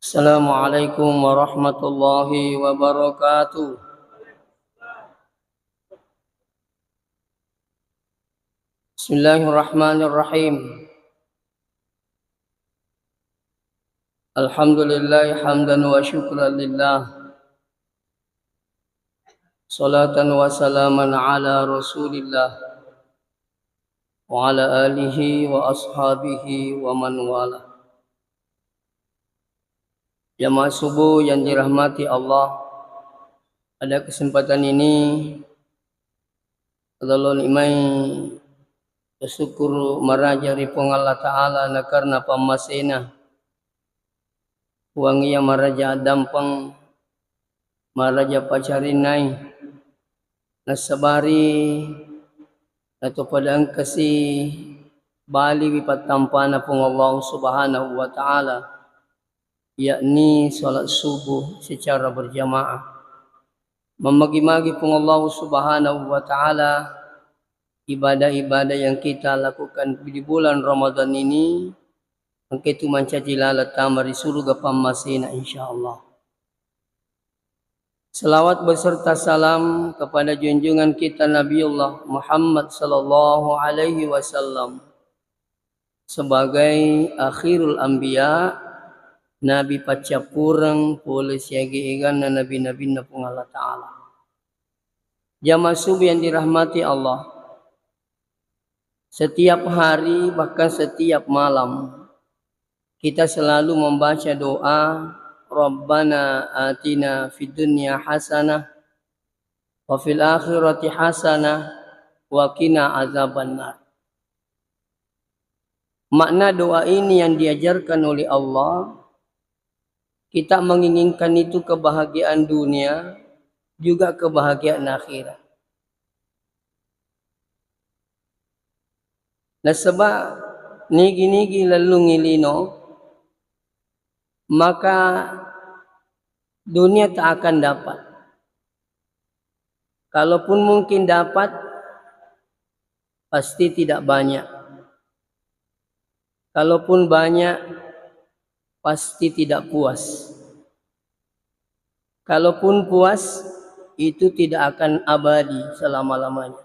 Assalamualaikum warahmatullahi wabarakatuh. Bismillahirrahmanirrahim. Alhamdulillah hamdan wa syukran lillah. Salatan wa salaman ala Rasulillah wa ala alihi wa ashabihi wa man wala. Jamaah subuh yang dirahmati Allah, pada kesempatan ini Allah imai bersyukur marajari pong Allah Ta'ala na karena pamasena wangi yang maraja dampang maraja pacarinay nasabari atau padang kasi bali wipatampana pong Allah Subhanahu wa Ta'ala, yakni salat subuh secara berjamaah. Memagi-magi pong Allah Subhanahu wa Ta'ala ibadah-ibadah yang kita lakukan di bulan Ramadan ini, angkitu mancajilalat tamari surga pamasina insyaallah. Selawat beserta salam kepada junjungan kita Nabiullah Muhammad sallallahu alaihi wasallam sebagai akhirul anbiya, nabi pacapurang pole siagi igan na nabi-nabi na pong Allah Ta'ala. Jamaah subuh yang dirahmati Allah, setiap hari bahkan setiap malam kita selalu membaca doa Rabbana atina fid dunya hasanah wa fil akhirati hasanah wa qina azabannar. Makna doa ini yang diajarkan oleh Allah, kita menginginkan itu kebahagiaan dunia juga kebahagiaan akhirat. Nah sebab nigi-nigi lalu ngilino, maka dunia tak akan dapat. Kalaupun mungkin dapat, pasti tidak banyak. Kalaupun banyak, pasti tidak puas. Kalaupun puas, itu tidak akan abadi selama-lamanya.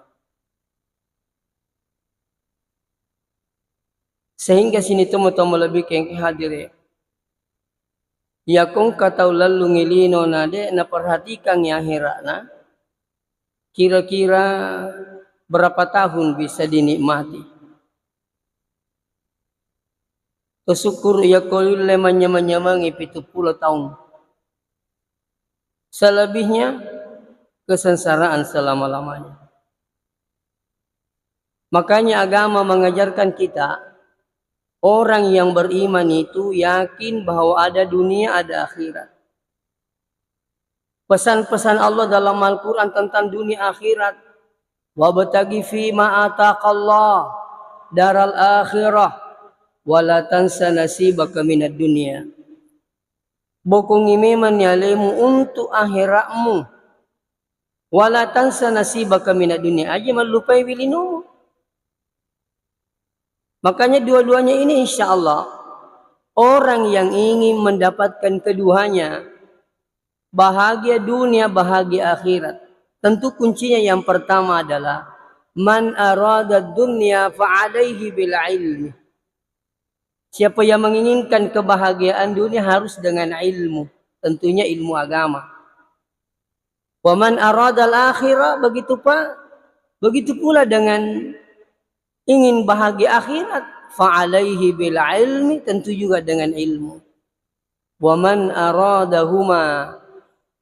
Sehingga sini temu-temu lebih keng hadir ya kong katau lalu ngilino nade na perhatikan ya akhiratna, kira-kira berapa tahun bisa dinikmati. Kesyukur ya kolil lemanya-manyamangi 70 tahun. Selebihnya kesengsaraan selama-lamanya. Makanya agama mengajarkan kita, orang yang beriman itu yakin bahwa ada dunia, ada akhirat. Pesan-pesan Allah dalam Al-Quran tentang dunia akhirat. Wabtaghi fima ataqallah daral akhirah wala tansa nasibaka minad dunia. Bokong imeman yalemu untuk akhiratmu. Wala tansa nasibaka minad dunia. Aja malupai wilinumu. Makanya dua-duanya ini insya Allah, orang yang ingin mendapatkan keduanya, bahagia dunia, bahagia akhirat, tentu kuncinya yang pertama adalah man arada dunya fa'alaihi bil ilmi. Siapa yang menginginkan kebahagiaan dunia harus dengan ilmu, tentunya ilmu agama. Wa man arada al akhirah, begitu pula dengan ingin bahagia akhirat, fa'alaihi bil ilmi, tentu juga dengan ilmu. Wa man aradahuma,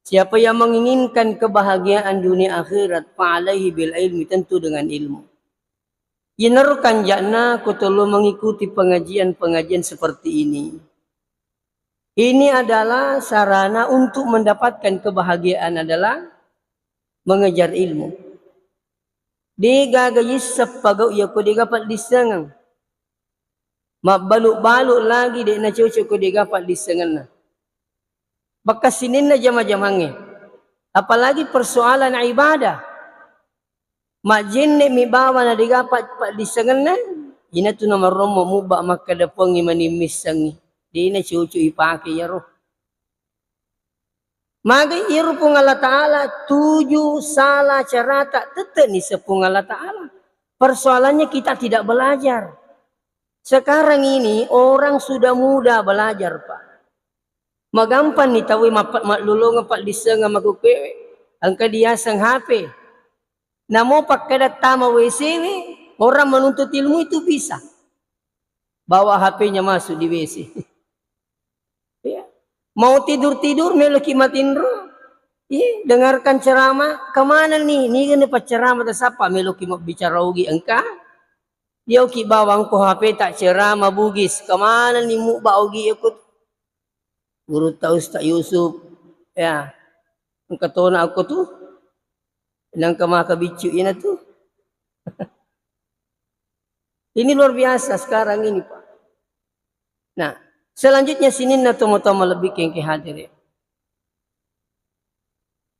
siapa yang menginginkan kebahagiaan dunia akhirat, fa'alaihi bil ilmi, tentu dengan ilmu. Yenerkan jana kutulu mengikuti pengajian-pengajian seperti ini. Ini adalah sarana untuk mendapatkan kebahagiaan adalah mengejar ilmu. Diga gayis sapagaw ya ko diga pat lisangan. Mabaluk-baluk lagi dek na cucu ko diga pat lisangan na. Baka sinin na jama-jamangi. Apalagi persoalan ibadah. Majin ne mibawa na diga pat lisangan na. Ina tu na maromo muba makadapong imanimis sangi. Di na cucu ipake ya roh. Magai irpung Allah Ta'ala tujuh salah carata tetap ni sepung Allah Ta'ala. Persoalannya kita tidak belajar. Sekarang ini orang sudah mudah belajar, Pak. Magampan ni tawi maklulong pak diseng magukewe. Angka dia sang HP. Namo pak kadat tama WC, orang menuntut ilmu itu bisa. Bawa HP-nya masuk di WC. Ya. Mau tidur-tidur meleki matindro. Iya, dengarkan ceramah. Kemana nih? Nih kan dapat ceramah atau siapa? Meleki mau bicara ugi engkau. Dia ki bawang ko HP tak ceramah bugis. Kemana nih mu baugi ikut? Guru tahu Ustaz Yusuf. Ya. Engkau tahu nak aku tuh. Nang kemaka bicu ini tuh. Ini luar biasa sekarang ini, Pak. Nah, selanjutnya sini tomo-tomo lebih kengke hadir.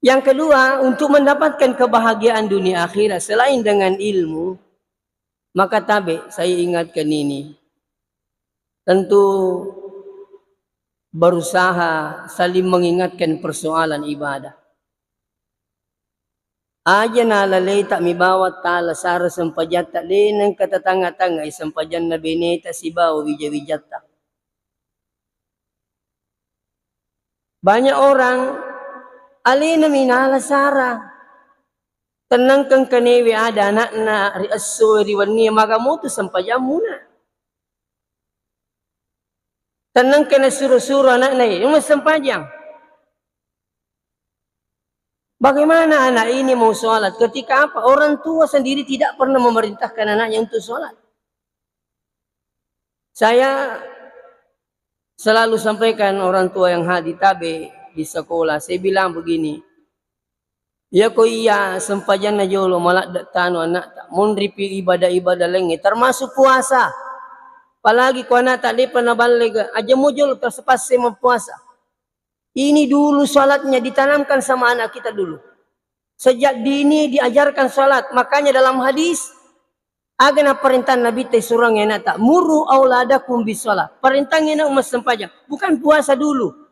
Yang kedua, untuk mendapatkan kebahagiaan dunia akhirat selain dengan ilmu, maka tabe saya ingatkan ini. Tentu berusaha saling mengingatkan persoalan ibadah. Aja nalalay tak mibawat tala sara sampajata lenang katatanga-tanga isampajan na bineta sibaw wija-wijata. Banyak orang alina minala sara. Tenang kang kanewi ada anak na riaso riwani magamutu sampajam muna. Tenang kena suruh-suruh anak na yung sampajang. Bagaimana anak ini mau sholat ketika apa? Orang tua sendiri tidak pernah memerintahkan anaknya untuk sholat. Saya selalu sampaikan orang tua yang hadir tabe di sekolah. Saya bilang begini. Ya ko iya sempajan na jolo malak tano anak tak monripi ibadah-ibadah lengi termasuk puasa. Apalagi ko anak tak lepa na balega aja mo jolo tersepas sama puasa. Ini dulu sholatnya ditanamkan sama anak kita dulu. Sejak dini diajarkan sholat. Makanya dalam hadis agana perintah Nabi teh surang yang tak muru auladakum bis sholat. Perintahnya nak umat sempajang. Bukan puasa dulu.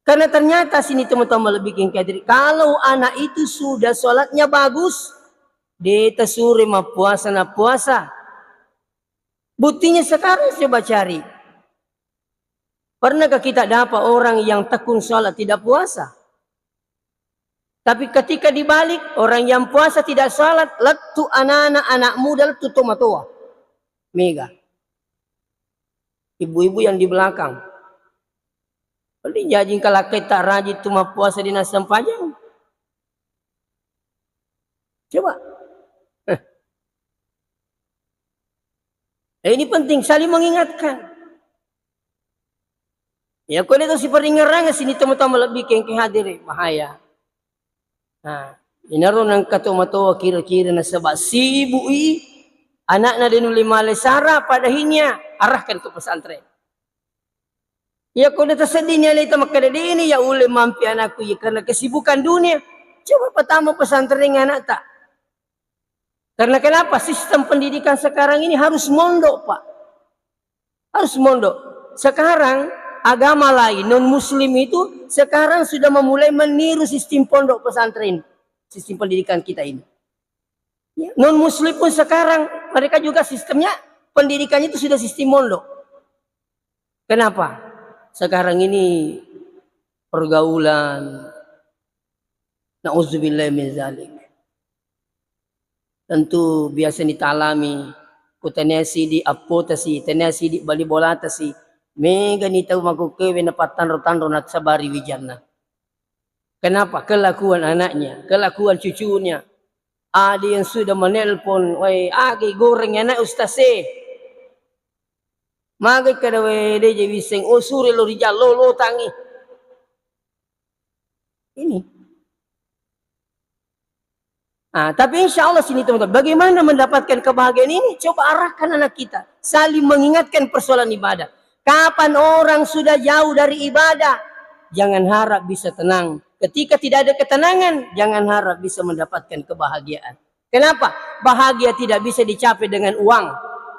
Karena ternyata sini teman-teman lebih kengkadir. Kalau anak itu sudah sholatnya bagus, dia tesuri ma puasa na puasa. Buktinya sekarang coba cari. Pernahkah kita dapat orang yang tekun sholat tidak puasa? Tapi ketika dibalik, orang yang puasa tidak sholat, letu anak muda letu tomatua. Mega. Ibu-ibu yang di belakang. Beli jajing kalau kita rajin cuma puasa di nasam panjang. Coba. Ini penting, saling mengingatkan. Ya kalau itu si peringaran sini teman-teman lebih kengke hadir bahaya. Nah, inaron ng katomato kira-kira na sabah si ibu anak na din ulimale sara padahinya arahkan ke pesantren. Ya kalau tersedih niya itu makadadi ini ya uli mampi anakku ya karena kesibukan dunia. Coba pertama pesantren anak tak. Karena kenapa sistem pendidikan sekarang ini harus mondok, Pak. Harus mondok. Sekarang agama lain, non-muslim itu sekarang sudah memulai meniru sistem pondok pesantren. Sistem pendidikan kita ini. Ya, non-muslim pun sekarang, mereka juga sistemnya, pendidikannya itu sudah sistem pondok. Kenapa? Sekarang ini pergaulan. Na'udzubillah min zalik. Tentu biasa ditalami. Kutanesi di apotasi, tanesi di balibolatasi. Mega ni tahu makukewe na patanro-tanro na sabari wijana. Kenapa? Kelakuan anaknya, kelakuan cucunya. Ada yang sudah menelpon, woi, agi goreng anak ustaz Magai kada we de je wiseng usuri lo rijal lo tangi. Ini. Tapi insya Allah sini teman-teman, bagaimana mendapatkan kebahagiaan ini? Coba arahkan anak kita, saling mengingatkan persoalan ibadah. Kapan orang sudah jauh dari ibadah, jangan harap bisa tenang. Ketika tidak ada ketenangan, jangan harap bisa mendapatkan kebahagiaan. Kenapa? Bahagia tidak bisa dicapai dengan uang.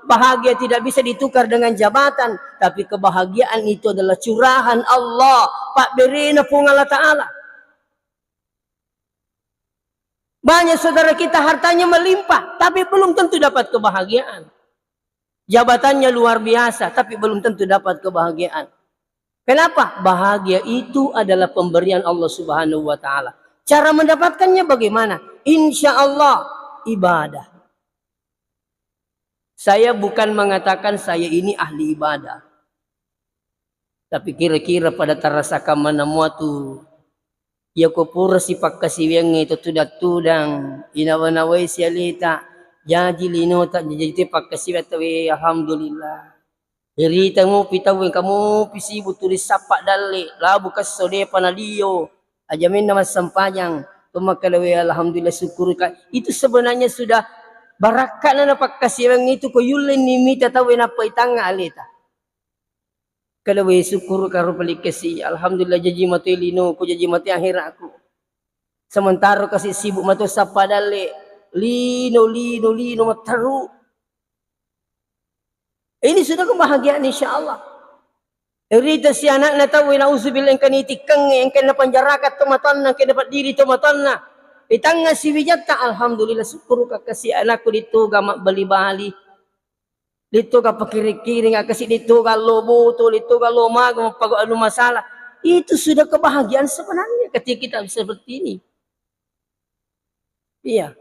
Bahagia tidak bisa ditukar dengan jabatan. Tapi kebahagiaan itu adalah curahan Allah Pak berena pun Allah Ta'ala. Banyak saudara kita hartanya melimpah, tapi belum tentu dapat kebahagiaan. Jabatannya luar biasa, tapi belum tentu dapat kebahagiaan. Kenapa? Bahagia itu adalah pemberian Allah Subhanahu wa Ta'ala. Cara mendapatkannya bagaimana? Insya Allah ibadah. Saya bukan mengatakan saya ini ahli ibadah. Tapi kira-kira pada tarasakan mana muatu. Ya kupura si pakkasiweng itu tudang inawanaway siya lita. Jadi lino tak jadi pakkasiwet tawi alhamdulillah. Irita mo pitawin kamu pisibu tulis sapak dali. Labu kasode panaliyo. Ajamin nama sampayang. Tumakalawi alhamdulillah syukur. Itu sebenarnya sudah barakat na pakkasiweng itu ko yulin nimita tawin apa itanga alita. Kalau syukur karo balik kasi alhamdulillah jaji mati lino ko jaji mati akhir aku. Sementara kasi sibuk matu sapadale lino mataru. Ini sudah kebahagiaan insyaallah. Erita si anak na tahu na usubil yang kanitikang yang kena panjarakat tomatan na kena dapat diri tomatan na. Itanga si wijata alhamdulillah syukur ka kasi anakku dito gamak bali-bali. Dito ka pakiring-kiring kasi dito ka lobo to dito ka lomag pag ano masalah. Itu sudah kebahagiaan sebenarnya ketika kita seperti ini. Iya.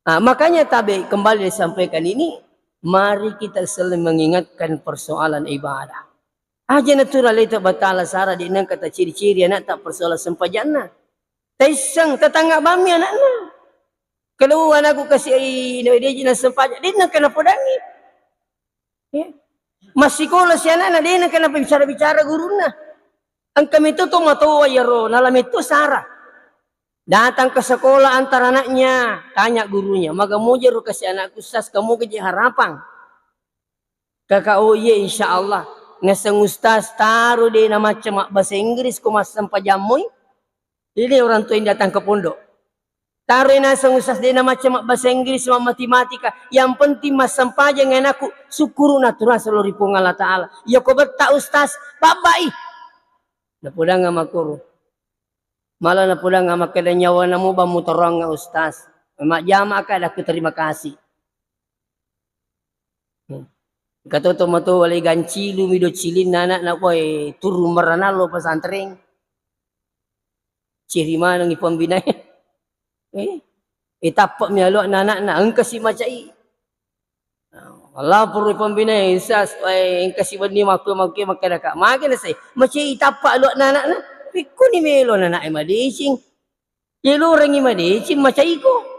Nah, makanya tabi kembali disampaikan ini, mari kita selalu mengingatkan persoalan ibadah. Aja natural itu batala sara di nang kata ciri-ciri anak tak persoalan sempajana. Taisang tetangga bami anaknya. Kalau anakku kasih dia jenis sempajan, dia nak kena podangi. Ya. Masih sekolah si anak dia nak kena bicara-bicara guruna. Ang kami itu matawa yaro, nalam itu sara. Datang ke sekolah antar anaknya, tanya gurunya, maga mo jero kasi anakku sas kamu keji harapan. Kakak oh iya insyaallah. Ngasang ustaz taruh dia nama macam bahasa Inggris ko mas sampajamoy. Ini orang tua yang datang ke pondok. Taruh nasa usas dia nama macam bahasa Inggris sama matematika. Yang penting mas sampajang anakku syukur natural seluruh ripong Allah Ta'ala. Ya kau bertak ustaz, babai. Napudang nga makuru. Malah napudang nga makadanya namu ba mutorong nga ustaz. Mak jama ka aku terima kasih. Katoto mo to walay gancilu mido cilin nanak na boy turu maranalo pasantring. Ciri mana ng ipambinay. Itapak mialo anak na ang kasi macai. Allah perlu pembinai sas ang kasi bani magke makadaka. Makin na say macai itapak lo anak na. Piku ni melo na ay madising. Yelo rangi madising macai ko.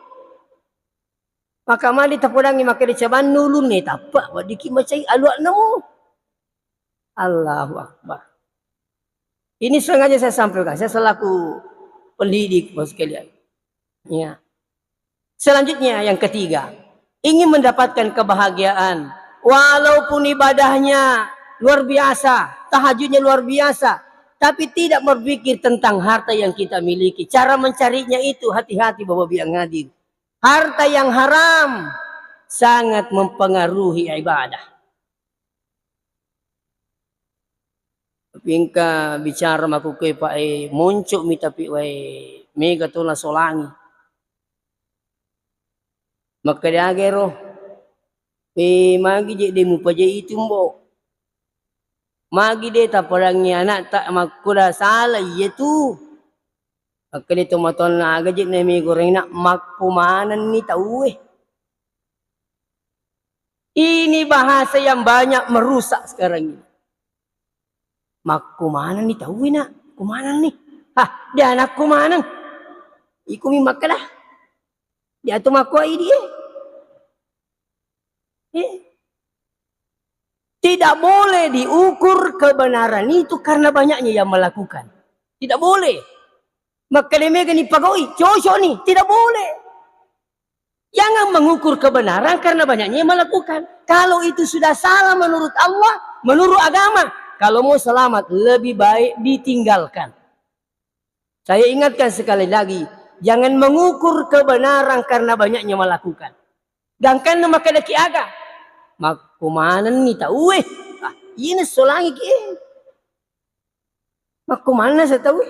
Maka mali tapudangi makadicaban nulun ni tapak wadiki macai aluak na mo. Allahu Akbar. Ini sengaja saya sampaikan. Saya selaku pendidik bos sekalian. Ya. Selanjutnya yang ketiga, ingin mendapatkan kebahagiaan walaupun ibadahnya luar biasa, tahajudnya luar biasa, tapi tidak berpikir tentang harta yang kita miliki. Cara mencarinya itu hati-hati Bapak yang hadir. Harta yang haram sangat mempengaruhi ibadah. Pingka bicara maku ke Pak muncul mi tapi mega tuna solangi. Maka dia agero. Magi je demu paje itu mbo. Magi dia tak perangnya anak tak makula salah itu. Maka dia tomaton na aga je nemi goreng nak makumanan ni tahu Ini bahasa yang banyak merusak sekarang ini. Makumanan ni tahu nak. Kumanan ni. Hah, dia anak kumanan. Iku mi makalah. Dia tu makuai dia. Tidak boleh diukur kebenaran itu karena banyaknya yang melakukan. Tidak boleh. Maka dia ni pagoi, cocok ni. Tidak boleh. Jangan mengukur kebenaran karena banyaknya yang melakukan. Kalau itu sudah salah menurut Allah, menurut agama. Kalau mau selamat, lebih baik ditinggalkan. Saya ingatkan sekali lagi. Jangan mengukur kebenaran karena banyaknya melakukan. Gangkan nama kadaki aga. Makumanan ni tahu ini solangi ki. Mak mana saya tahu?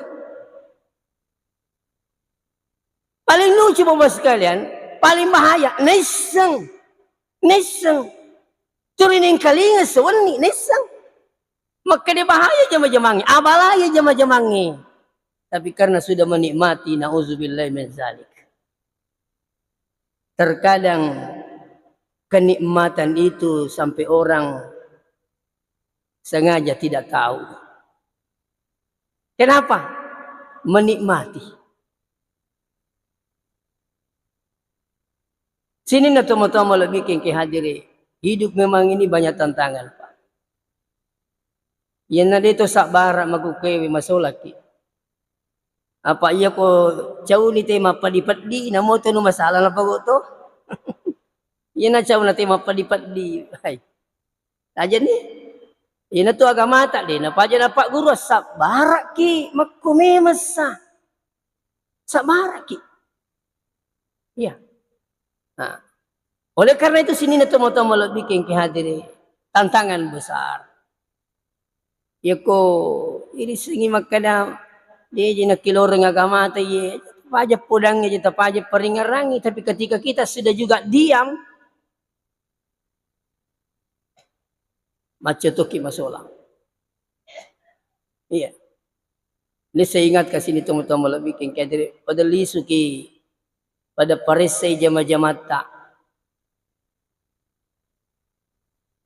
Paling lucu bapak sekalian, paling bahaya, neseng. Turinin kalinga sewenni, neseng. Maka dia bahaya jama-jamangi, abalaya jama-jamangi. Tapi karena sudah menikmati, na'udzubillahi min zalik. Terkadang kenikmatan itu sampai orang sengaja tidak tahu. Kenapa? Menikmati. Sini na tomo-tomo lebih ke hadiri. Hidup memang ini banyak tantangan, Pak. Yan na dito sa bara magukewi masulaki. Apa iya ko jauh ni tema padipadi na mo to no masalah na bago to? Yan na jauh na tema padipadi. Ay. Aja ni. Yan na to agama ta din. Apa aja na Pak Guru sa bara ki magkumemasa. Sa bara ki. Iya. Nah, oleh karena itu sini na tomo-tomo lebih ke hadiri tantangan besar. Ya ko ini singi makada dia jina kiloreng agama ta ye paja podangnya jita paja peringarangi, tapi ketika kita sudah juga diam macotoki masolang. Iya. Ini saya ingat ke sini tomo-tomo lebih ke hadiri pada lisuki pada parisai jama-jamata.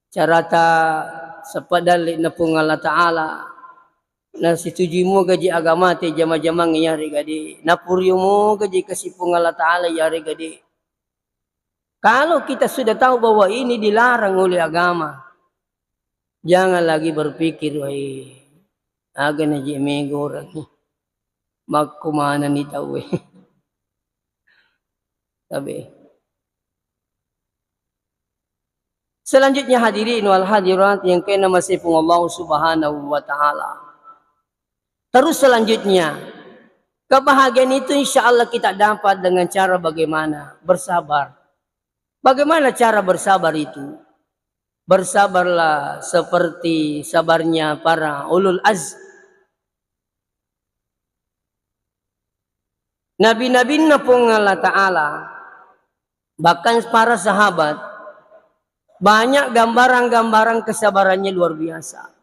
Carata sepadali na pung Allah Ta'ala na situji mo gaji agama te jama-jamang yari gadi. Napuryo mo gaji kasipung Allah Ta'ala yari gadi. Kalau kita sudah tahu bahwa ini dilarang oleh agama, jangan lagi berpikir, wah aga na jemego orang magkumana ni tahu. Tapi selanjutnya hadirin wal hadirat yang kena masifung Allah Subhanahu wa taala. Terus selanjutnya kebahagiaan itu insya Allah kita dapat dengan cara bagaimana? Bersabar. Bagaimana cara bersabar itu? Bersabarlah seperti sabarnya para ulul azm. Nabi-nabi na pong Allah Ta'ala, bahkan para sahabat, banyak gambaran-gambaran kesabarannya luar biasa.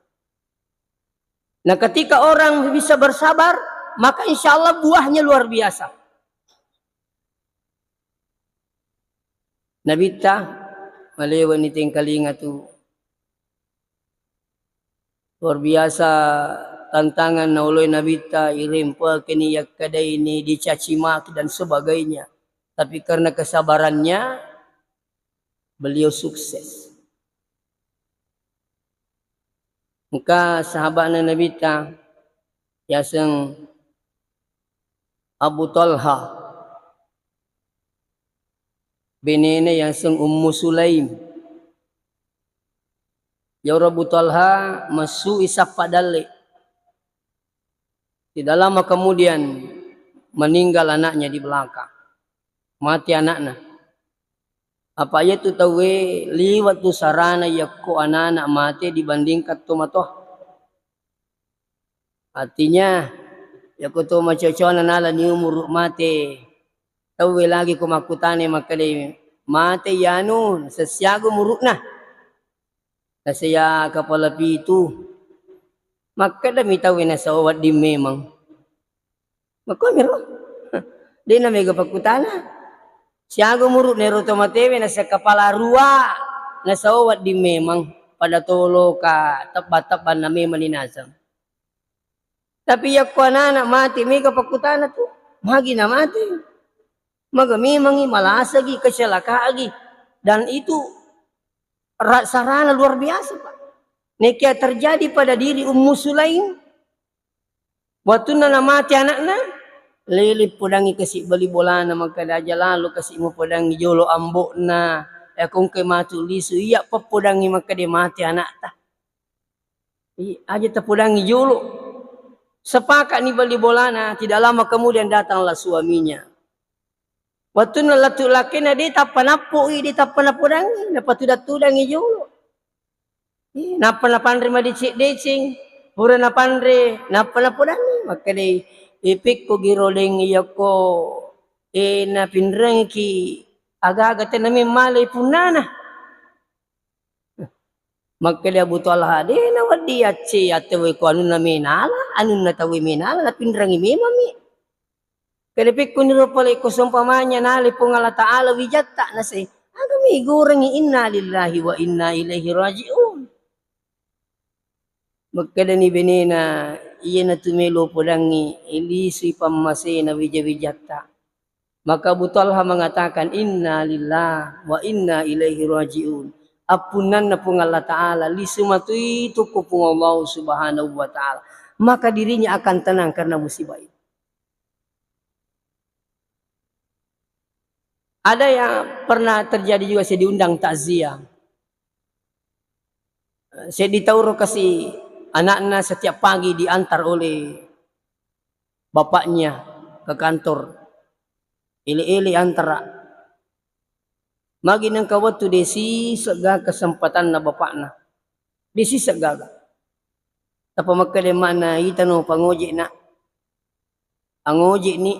Nah ketika orang bisa bersabar, maka insya Allah buahnya luar biasa. Nabi ta, malewan iting kalinga tu. Luar biasa tantangan na uloy Nabi ta, irimpa kiniyak kadai ini, dicaci maki dan sebagainya. Tapi karena kesabarannya, beliau sukses. Maka sahabat Nabi ta yaseng Abu Talha benene yaseng Ummu Sulaim. Ya Abu Talha masu isap padale. Tidak lama kemudian meninggal anaknya di belakang. Mati anaknya. Apa ya tu tahu liwat tu sarana yakko anak-anak mati dibandingkan tu matoh. Artinya yakko tu macam-macam nala ni umur mati. Tahu lagi ko makutane makali mati yanun sesiago murukna. Saya kepala pitu. Maka dami tahu na sa awat di memang. Maka miro. Di na mega pakutana. Siago muruk nero tomatewe na sa kepala rua na sa awat di memang pada tolo ka tabat-taban na memang ninasam. Tapi yakko anak mati mega pakutana tu. Magi na mati. Maga memang malasagi kasyalakaagi. Dan itu sarana luar biasa Pak. Nekia terjadi pada diri Ummu Sulaim. Waktu na mati anaknya, lilip pudangi kasih beli bola na magkadaja lalu kasih mo pudangi jolo ambok na. Kung kay matu lisu iya pa pudangi magkade mati anak ta. Aja ta pudangi jolo. Sepakat ni beli bola na, tidak lama kemudian datanglah suaminya. Waktu na latu laki na di tapanapo di tapanapudangi, dapat tudangi jolo. Napa na panrima dicing. Pura na pandre, napalapunan ni, makali ipik ko giroling iya ko, na pinrang ki, aga-aga namin malay punana. Magkali abutol hadi na wadi atsi atawi ko ano na minala, ano na tawi minala, na pinrang imimami. Kalipik ko niro pala ko sumpamanya nali po nga ta'ala wijatta na say, agami igurang inna lillahi wa inna ilaihi raji'un. Magkada ni benena, iya na tumelo po lang ni ilisui pamase na wijawijatta. Maka butol ha mengatakan inna lillahi wa inna ilaihi raji'un. Apunan na po nga Allah Ta'ala, lisumatuy ito ko po Allah Subhanahu wa Ta'ala. Maka dirinya akan tenang karena musibah itu. Ada yang pernah terjadi juga, saya diundang takziah. Saya ditaruh kasih anaknya setiap pagi diantar oleh bapaknya ke kantor. Ili-ili antara. Magi nang kawat tu desi sega kesempatan na bapakna. Desi sega. Tapi makanya mana itano pangoji na. Angoji ni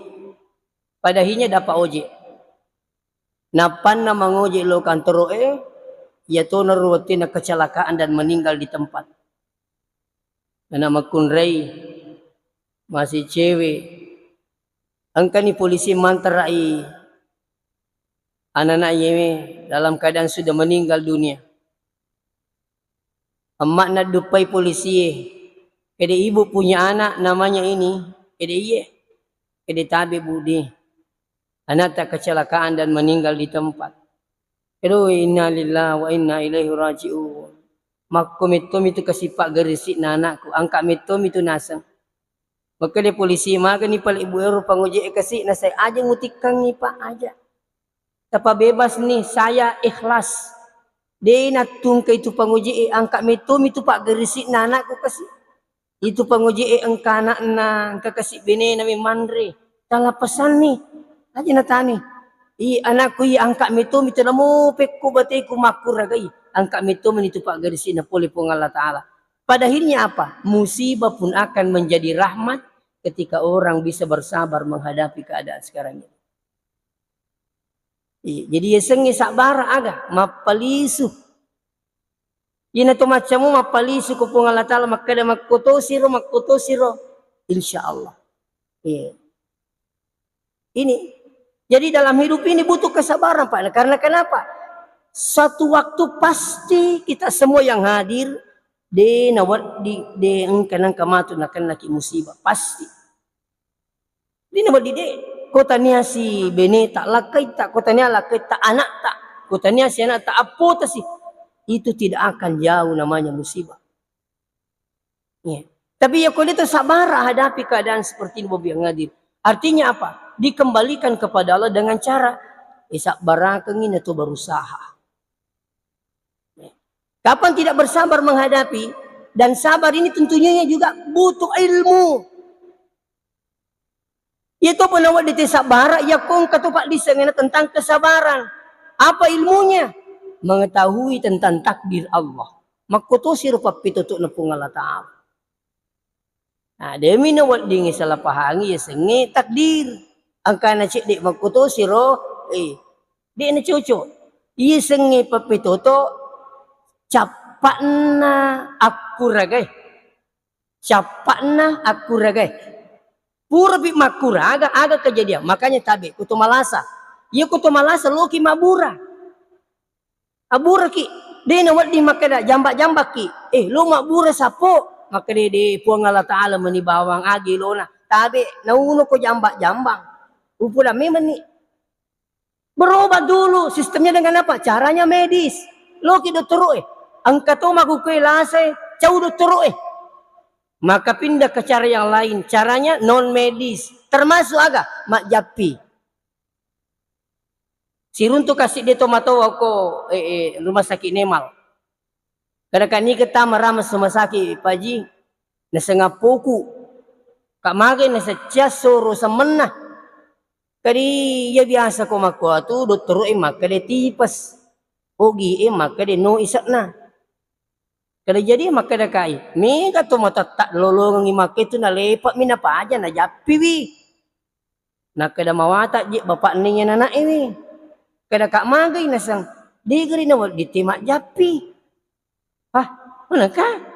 padahinya dapat oji. Napan na mangoji lo kantor ya to naruwati na kecelakaan dan meninggal di tempat. Karena makunray masih cewek. Angka ni polisi mantarai anak-anak yeme dalam keadaan sudah meninggal dunia. Emak nak dupai polisi. Kede ibu punya anak namanya ini. Kede iye. Kede tabi budi. Anak tak kecelakaan dan meninggal di tempat. Kedo inna lillahi wa inna ilaihi raji'un. Makumitum itu kasipak gerisik na anakku. Angka mitum itu nasang. Maka dia polisi maka ni pala ibu ero panguji kasih na saya aja ngutikang ni pak aja. Tapa bebas nih saya ikhlas. Dia natung ke itu panguji angka mitum itu pak gerisik na anakku kasih. Itu panguji angka anak na angka kasih bini nami mandre. Salah pesan nih. Aja natani. Anakku angka mitum itu namu pekku batiku makur ragai. Angka mitum itu pak gerisik na poli pung Allah Ta'ala. Pada akhirnya apa? Musibah pun akan menjadi rahmat ketika orang bisa bersabar menghadapi keadaan sekarang ini. Jadi ya sengi sabar aga mapalisu. Ina to macamu mapalisu ko pung Allah Ta'ala makada makutosiro insyaallah. Ini. Jadi dalam hidup ini butuh kesabaran Pak. Karena kenapa? Satu waktu pasti kita semua yang hadir de nawat de kanang kamatu nakan laki musibah pasti di nawat de kota nia si bene tak lakai tak kota nia lakai tak anak tak kota nia si anak tak apa tak sih itu tidak akan jauh namanya musibah ya. Tapi ya kalau itu sabar hadapi keadaan seperti ini bobi yang hadir artinya apa dikembalikan kepada Allah dengan cara isak barakengin atau berusaha. Kapan tidak bersabar menghadapi dan sabar ini tentunya juga butuh ilmu. Itu penawat di sabar ya kong katupak disengena tentang kesabaran. Apa ilmunya? Mengetahui tentang takdir Allah. Makutusi rupa pitutuk na Allah Ta'ala. Nah, demi nawat dingi salah pahangi ya sengi takdir. Angka na cik dik makutusi ro di na cucu. Iya sengi papitutuk capakna aku ragai. Capakna aku ragai. Pura bik makura aga kejadian. Makanya tabi kutu malasa. Ya kutu malasa lo ki mabura. Abura ki. Dia nawat di makada jambak-jambak ki. Lo mabura sapo. Maka dia di puang Allah Ta'ala menibawang agi lo na. Tabi nauno ko jambak-jambang. Upula memang ni. Berobat dulu. Sistemnya dengan apa? Caranya medis. Lo ki dokter angka to magukui lasai, jauh dokter Maka pindah ke cara yang lain. Caranya non medis. Termasuk agak mak japi. Sirun tu kasih dia tomato ako rumah sakit Nemal. Kadang-kadang ni kita meramas rumah sakit paji. Nasa ngapoku. Kak magay nasa tiasoro sa menah. Kadi ya biasa ko makuha tu dokter maka dia tipas. Ogi maka dia no isak na. Kada jadi maka dah kai. Mi kata mata tak lolong ngi make tu na lepak mi na pa aja na japi wi. Na kada mawata je bapak ni nya anak ini. Kada kak magai na sang. Di geri na ditimak japi. Hah, mana ka?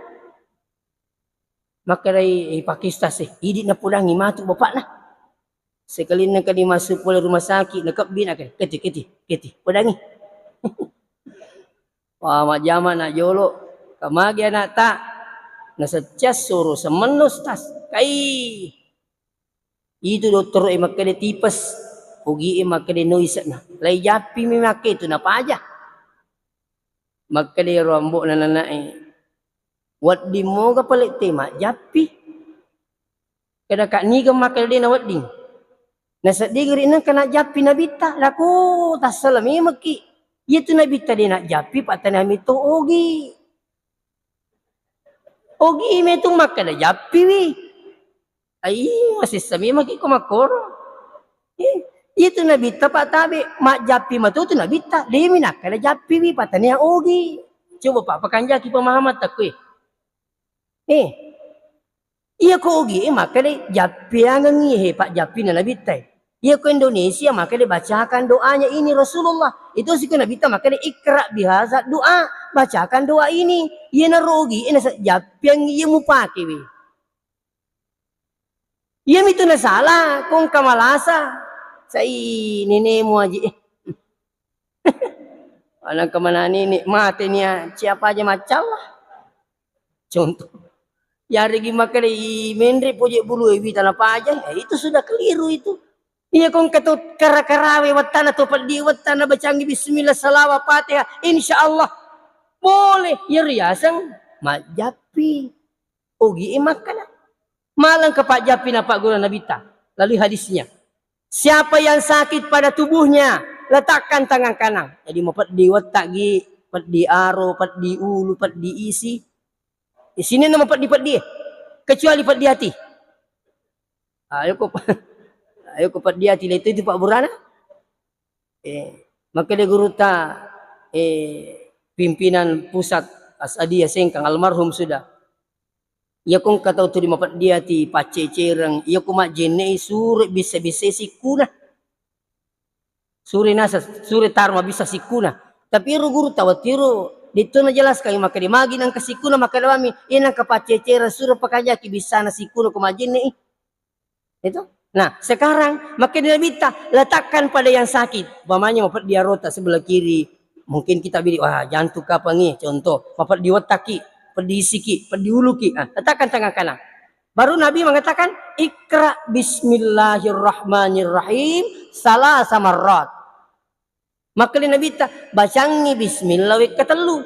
Maka dari Pakistan sih, idi na pulang ngi matu bapak na. Sekali nak kadi masuk pula rumah sakit, nak bin akan keti, pedangi. Wah, mak jama nak jolo, kamagi anak tak, nasecas suruh semenus tas, kai. Itu dokter emak kade tipes, ugi emak kade noisak na, lai japi mi make tu napa aja. Mak kade rombok nananai, wat di moga pelik tema japi. Kada kak ni ke mak kade na wat ding. Nasa digeri nang kena japi nabita laku tasala mi maki itu nabita dia nak japi patana mi tu ogi me tu makada japi wi ai masih sami maki ko makor itu nabita patabe mak japi matu tu nabita dia mi nak kada japi wi patana ogi coba pak pakanjaki pemahaman takwe iya ko ogi makada japi angangi he pak japi na nabita ia ke Indonesia maka dia bacakan doanya ini Rasulullah. Itu sih kena bita maka dia ikra bihaza doa. Bacakan doa ini. Ia na rogi. Ia na japiang ia mu pakai. Ia itu na salah. Kung kamalasa. Say nene mo aja. Alang kemana nene. Mati niya. Siapa aja macam lah. Contoh. Ya regi maka dia menri pojok bulu. Evita apa aja. Ya, itu sudah keliru itu. Iya kong ketut kara-karawe watana to di watana bacangi bismillah salawat fatihah insyaallah boleh ya riasang majapi ugi imakana malang ke pak japi na pak guru nabita lalu hadisnya siapa yang sakit pada tubuhnya letakkan tangan kanan jadi mau di watak gi pat di aro pat di ulu pat di isi di sini nama pat di kecuali pat di hati ayo kok ayo kepada dia tidak itu Pak Burana. Maka dia guru ta pimpinan pusat Asadiyah Sengkang almarhum sudah. Ia kong kata tu di mapat dia ti pace cereng. Ia kuma jenei sure bisa sikuna. Sure nasa sure tarma bisa sikuna. Tapi guru tawatiru dito na jelas kay maka di magi nang kasikuna maka dawami inang kapace cereng sure pakaja ki bisa na sikuna kuma jenei. Itu. Nah sekarang makin dia minta letakkan pada yang sakit. Mamanya mapat dia rota sebelah kiri. Mungkin kita bilang wah jantung apa nih contoh. Mapat di wataki, pedi siki, pedi uluki. Letakkan tangan kanan. Baru Nabi mengatakan ikra bismillahirrahmanirrahim salah samarrat. Maka dia Nabi bacangi bismillah ketelu.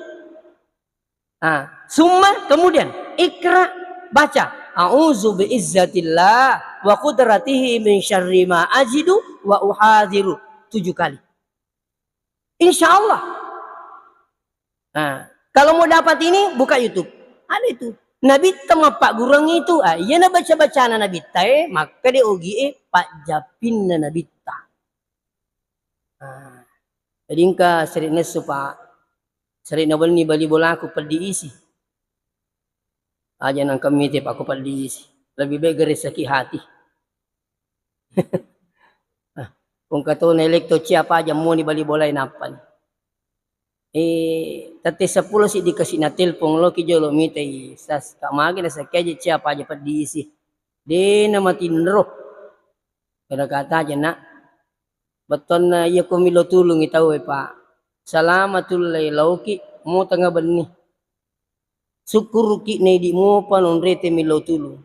Summa kemudian ikra baca a'udzu biizzatillah wa qudratihi min syarri ma ajidu wa uhadhiru 7 kali. Insyaallah. Kalau mau dapat ini buka YouTube. Ada itu. Nabi tema pak gurang itu. Iya na baca-baca na Nabi tae maka dia ogi pak japin na Nabi ta. Jadi engka sering nesu pak sering na ni bali bola aku perdi isi. Aja nang kami tip aku perdi isi. Lebih baik garis sakit hati. Kung kato na elekto siapa aja mo ni bali bolay napan. Tati 10 si dikasih na telepon lo ki jolo mitay sas kamagi na sa kaya siapa aja pa diisi. Di na matinro. Kada kata aja nak. Beton na iya ko milo tulong itaw pa. Salamatul lauki mo tanga bani. Syukur ki na di mo panon rete milo tulong.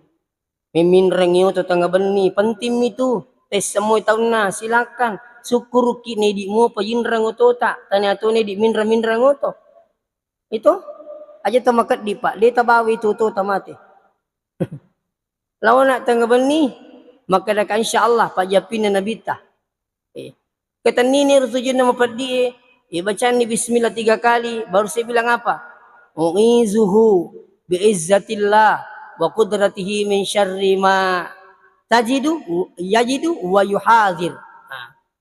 Miminrang iyo to tanga bani. Penting itu. Tes semua tahun na silakan. Syukur ki na di mo pa yinrang oto tak. Tanya to na di minrang oto. Itu. Aja tamakat di pak. Dia tabawi itu to tamate. Lawan nak tanga bani. Maka dah insyaAllah pak japin na nabita. Kata nini rusujun nama perdi. Bacaan ni bismillah 3 kali. Baru saya bilang apa? U'izuhu bi'izzatillah. Wa qudratihi min syarri ma yajidu wa yuhadhir.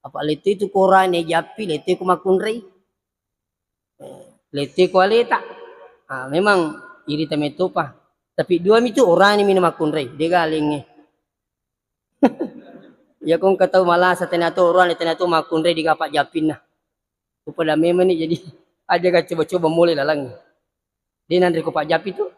Apa lete itu Quran japi lete ko makunrei. Lete ko aleta. Memang iri tame topa. Tapi dua itu orang ini minum akunrei, dia galingnya. Ya kong kata malah setenato orang setenato makunrei di kapak japin nah. Pada memang nih jadi aja gak coba-coba mulai lalang. Dia nanti ke Pak Japi tuh.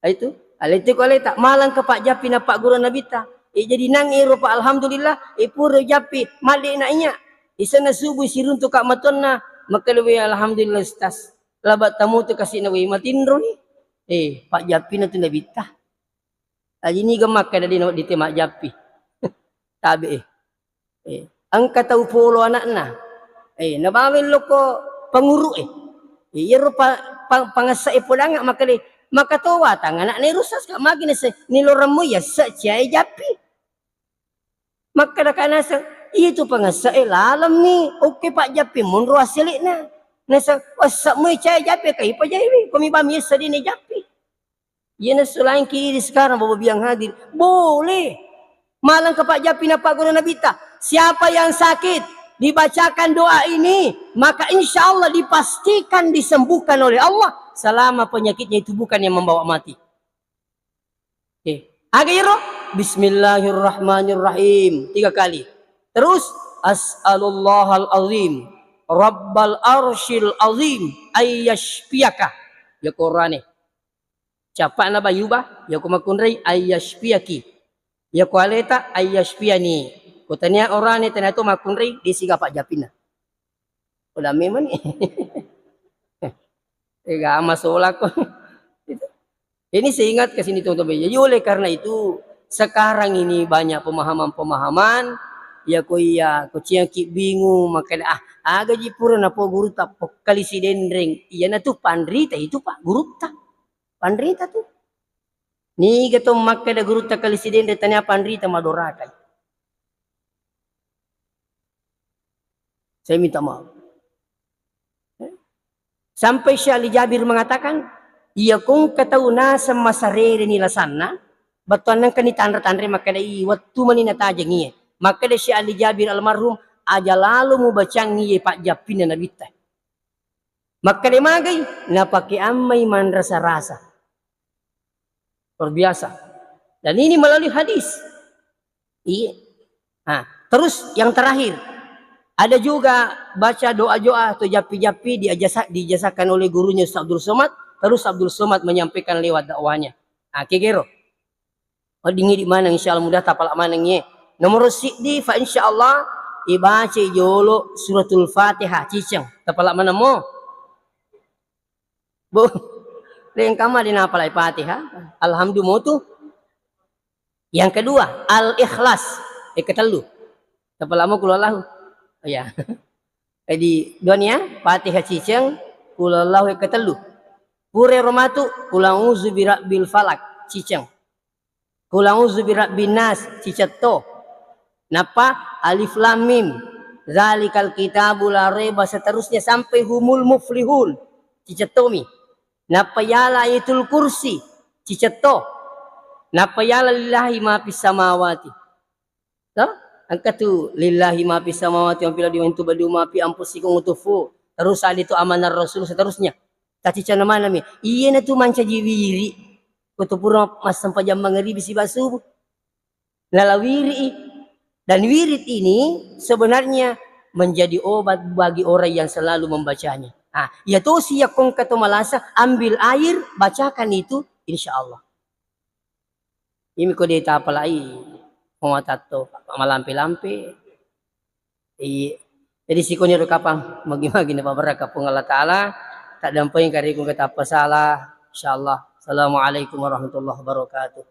Itu. Itu kalau tak malang ke Pak Japi na Pak Guru Nabita. Jadi nang Eropa alhamdulillah pura Japi malik naknya. Isana subuh sirun tu kak matonna maka lebih alhamdulillah stas. Labat tamu tu kasih nawi matindro ni. Pak Japi na tu Nabita. Ini gemak kada di nawat di Mak Japi. Tabi angka tahu polo anak na. Nabawin lo ko panguru iya rupa pangasa ipodanga maka towa tangan anak ni rusas ka magi na niloramo ya sa chay Japi. Maka nakana sa itu pangasa lalam ni okay Pak Japi munro asili na. Nasa wasa mo chay Japi kay pa Japi kumibami sa din ni Japi. Yan na sulain kiri sekarang bawa biang hadir. Boleh. Malang ke Pak Japi na Pak Guru Nabita. Siapa yang sakit dibacakan doa ini, maka insya Allah dipastikan disembuhkan oleh Allah selama penyakitnya itu bukan yang membawa mati. Akhirnya Bismillahirrahmanirrahim 3 kali. Terus As'alullahal azim Rabbal arshil azim ayyashpiyaka. Ya Qur'an Capa na bayuba ya kumakunray ayyashpiyaki. Ya kualeta ayyashpiyani. Kutanya orang ni tenato makunri di siga Pak Japina. Udah memang ni. Masalah ko. Ini saya ingat ke sini teman-teman. Jadi oleh karena itu sekarang ini banyak pemahaman-pemahaman. Ya ko ciyaki bingung makanya aga jipura na po guru ta kali si dendreng. Iya na tu pandrita itu Pak guru ta. Pandrita tu. Ni gato makada guru ta kali si dendreng tanya pandrita madorakan. Saya minta maaf. Sampai Syekh Ali Jabir mengatakan, iya kung katauna sa masarere nila sana, batuan nang kanitandra-tandre makadai waktu manina tajang iya. Makada Syekh Ali Jabir almarhum aja lalu mu bacang iya Pak Japi na nabita. Makada magay napaki amay man rasa-rasa. Luar biasa. Dan ini melalui hadis. Iya. Terus yang terakhir. Ada juga baca doa-doa atau japi-japi dijasakan oleh gurunya Ustaz Abdul Somad. Terus Abdul Somad menyampaikan lewat dakwahnya. Kegero. Dingi di mana insyaallah mudah tapal amanangnya. Nomor siddi fa insyaallah ibaca jolo suratul Fatihah cicang. Tapal mana mo? Bu. Lain kama dinapalai Fatihah. Alhamdulillah tu. Yang kedua, al-ikhlas. Ketelu. Tapal mo kulallahu. Ya. Jadi dunia Fatihah cicang kulallahu ketelu. Pure romatu kulauzu birabbil falak cicang. Kulauzu birabbin nas cicatto. Napa alif lam mim. Zalikal kitabul la raiba seterusnya sampai humul muflihun cicattomi. Napa yala ayatul kursi cicatto. Napa yala lillahi ma fis samawati. Toh? Angka tu lillahi ma fis samawati wa fil ardi wa antum badu ma fi anfusikum utufu. Terus ada itu amanar Rasul seterusnya. Tadi cana mana mi? Iya na tu manca jiwiri. Kutupura mas sampai jam mangeri bisi basuh. Lalawiri. Dan wirid ini sebenarnya menjadi obat bagi orang yang selalu membacanya. Ya tu siya kong kata malasa ambil air bacakan itu insyaallah. Ini kode deta apalai. Matato malampi-lampi. Jadi sikonya kapang magi-magi na pabaraka po Allah Ta'ala. Tak dampay kari kung kata pasalah. Insyaallah. Assalamualaikum warahmatullahi wabarakatuh.